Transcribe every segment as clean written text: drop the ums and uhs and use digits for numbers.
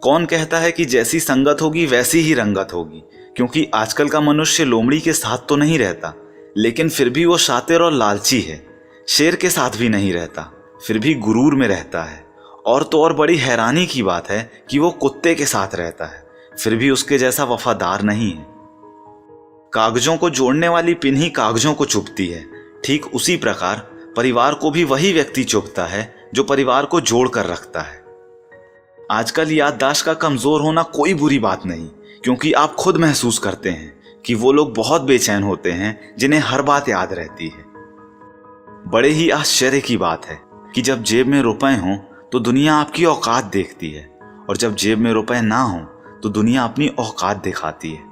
कौन कहता है कि जैसी संगत होगी वैसी ही रंगत होगी, क्योंकि आजकल का मनुष्य लोमड़ी के साथ तो नहीं रहता, लेकिन फिर भी वो शातिर और लालची है। शेर के साथ भी नहीं रहता, फिर भी गुरूर में रहता है। और तो और बड़ी हैरानी की बात है कि वो कुत्ते के साथ रहता है, फिर भी उसके जैसा वफादार नहीं है। कागजों को जोड़ने वाली पिन ही कागजों को चुभती है, ठीक उसी प्रकार परिवार को भी वही व्यक्ति चुभता है जो परिवार को जोड़ कर रखता है। आजकल याददाश्त का कमजोर होना कोई बुरी बात नहीं, क्योंकि आप खुद महसूस करते हैं कि वो लोग बहुत बेचैन होते हैं जिन्हें हर बात याद रहती है। बड़े ही आश्चर्य की बात है कि जब जेब में रुपए हों तो दुनिया आपकी औकात देखती है, और जब जेब में रुपए ना हों तो दुनिया अपनी औकात दिखाती है।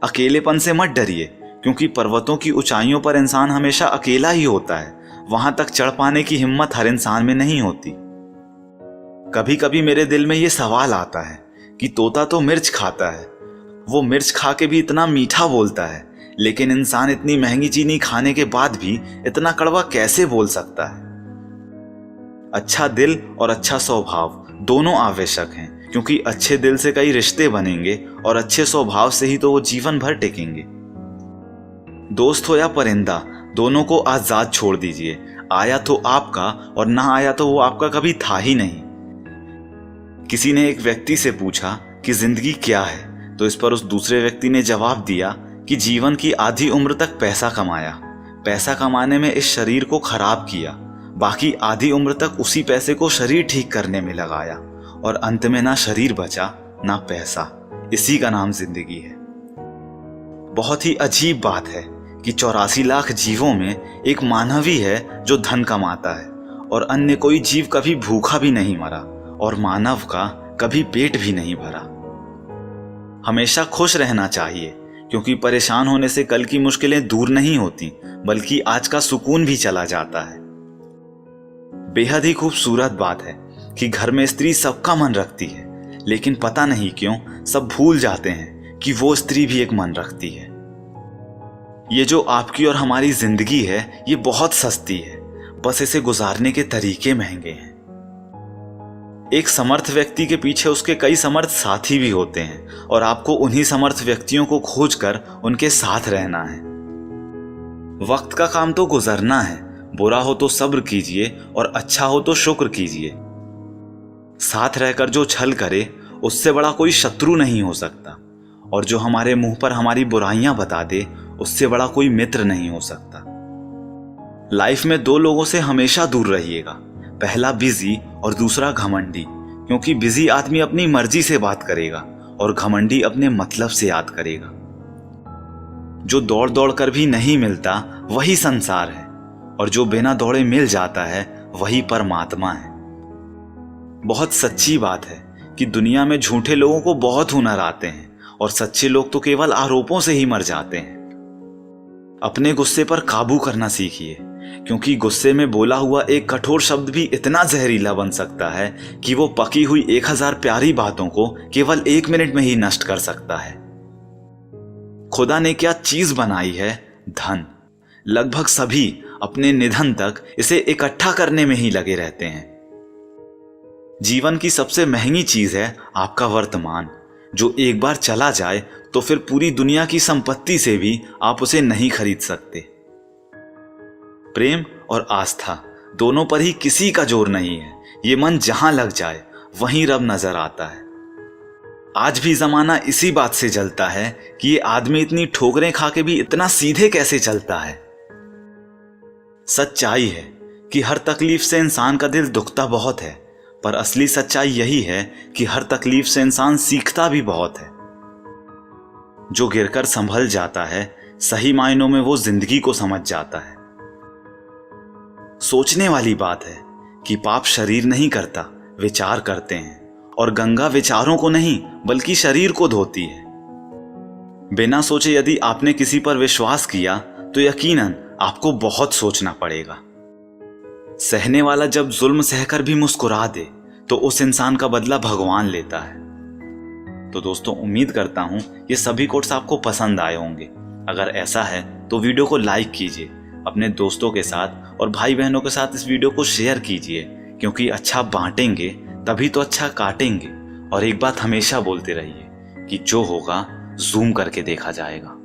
अकेलेपन से मत डरिए, क्योंकि पर्वतों की ऊंचाइयों पर इंसान हमेशा अकेला ही होता है। वहां तक चढ़ पाने की हिम्मत हर इंसान में नहीं होती। कभी कभी मेरे दिल में ये सवाल आता है कि तोता तो मिर्च खाता है, वो मिर्च खा के भी इतना मीठा बोलता है, लेकिन इंसान इतनी महंगी चीनी खाने के बाद भी इतना कड़वा कैसे बोल सकता है। अच्छा दिल और अच्छा स्वभाव दोनों आवश्यक हैं, क्योंकि अच्छे दिल से कई रिश्ते बनेंगे और अच्छे स्वभाव से ही तो वो जीवन भर टिकेंगे। दोस्त हो या परिंदा, दोनों को आजाद छोड़ दीजिए। आया तो आपका और ना आया तो वो आपका कभी था ही नहीं। किसी ने एक व्यक्ति से पूछा कि जिंदगी क्या है, तो इस पर उस दूसरे व्यक्ति ने जवाब दिया कि जीवन की आधी उम्र तक पैसा कमाया, पैसा कमाने में इस शरीर को खराब किया, बाकी आधी उम्र तक उसी पैसे को शरीर ठीक करने में लगाया, और अंत में ना शरीर बचा ना पैसा। इसी का नाम जिंदगी है। बहुत ही अजीब बात है कि 84 लाख जीवों में एक मानव ही है जो धन कमाता है, और अन्य कोई जीव कभी भूखा भी नहीं मरा, और मानव का कभी पेट भी नहीं भरा। हमेशा खुश रहना चाहिए, क्योंकि परेशान होने से कल की मुश्किलें दूर नहीं होती, बल्कि आज का सुकून भी चला जाता है। बेहद ही खूबसूरत बात है कि घर में स्त्री सबका मन रखती है, लेकिन पता नहीं क्यों सब भूल जाते हैं कि वो स्त्री भी एक मन रखती है। ये जो आपकी और हमारी जिंदगी है, ये बहुत सस्ती है, बस इसे गुजारने के तरीके महंगे हैं। एक समर्थ व्यक्ति के पीछे उसके कई समर्थ साथी भी होते हैं, और आपको उन्हीं समर्थ व्यक्तियों को खोजकर उनके साथ रहना है। वक्त का काम तो गुजरना है, बुरा हो तो सब्र कीजिए और अच्छा हो तो शुक्र कीजिए। साथ रहकर जो छल करे उससे बड़ा कोई शत्रु नहीं हो सकता, और जो हमारे मुंह पर हमारी बुराइयां बता दे उससे बड़ा कोई मित्र नहीं हो सकता। लाइफ में दो लोगों से हमेशा दूर रहिएगा, पहला बिजी और दूसरा घमंडी, क्योंकि बिजी आदमी अपनी मर्जी से बात करेगा और घमंडी अपने मतलब से याद करेगा। जो दौड़ दौड़ कर भी नहीं मिलता वही संसार है, और जो बिना दौड़े मिल जाता है वही परमात्मा है। बहुत सच्ची बात है कि दुनिया में झूठे लोगों को बहुत हुनर आते हैं, और सच्चे लोग तो केवल आरोपों से ही मर जाते हैं। अपने गुस्से पर काबू करना सीखिए, क्योंकि गुस्से में बोला हुआ एक कठोर शब्द भी इतना जहरीला बन सकता है कि वो पकी हुई 1000 प्यारी बातों को केवल 1 मिनट में ही नष्ट कर सकता है। खुदा ने क्या चीज बनाई है? धन। लगभग सभी अपने निधन तक इसे इकट्ठा करने में ही लगे रहते हैं। जीवन की सबसे महंगी चीज है आपका वर्तमान, जो एक बार चला जाए तो फिर पूरी दुनिया की संपत्ति से भी आप उसे नहीं खरीद सकते। प्रेम और आस्था दोनों पर ही किसी का जोर नहीं है। ये मन जहां लग जाए वहीं रब नजर आता है। आज भी जमाना इसी बात से जलता है कि ये आदमी इतनी ठोकरें खा के भी इतना सीधे कैसे चलता है। सच्चाई है कि हर तकलीफ से इंसान का दिल दुखता बहुत है, पर असली सच्चाई यही है कि हर तकलीफ से इंसान सीखता भी बहुत है। जो गिरकर संभल जाता है, सही मायनों में वो जिंदगी को समझ जाता है। सोचने वाली बात है कि पाप शरीर नहीं करता, विचार करते हैं, और गंगा विचारों को नहीं बल्कि शरीर को धोती है। बिना सोचे यदि आपने किसी पर विश्वास किया तो यकीनन आपको बहुत सोचना पड़ेगा। सहने वाला जब जुल्म सहकर भी मुस्कुरा दे तो उस इंसान का बदला भगवान लेता है। तो दोस्तों, उम्मीद करता हूं ये सभी कोट्स आपको पसंद आए होंगे। अगर ऐसा है तो वीडियो को लाइक कीजिए, अपने दोस्तों के साथ और भाई बहनों के साथ इस वीडियो को शेयर कीजिए, क्योंकि अच्छा बांटेंगे तभी तो अच्छा काटेंगे, और एक बात हमेशा बोलते रहिए कि जो होगा जूम करके देखा जाएगा।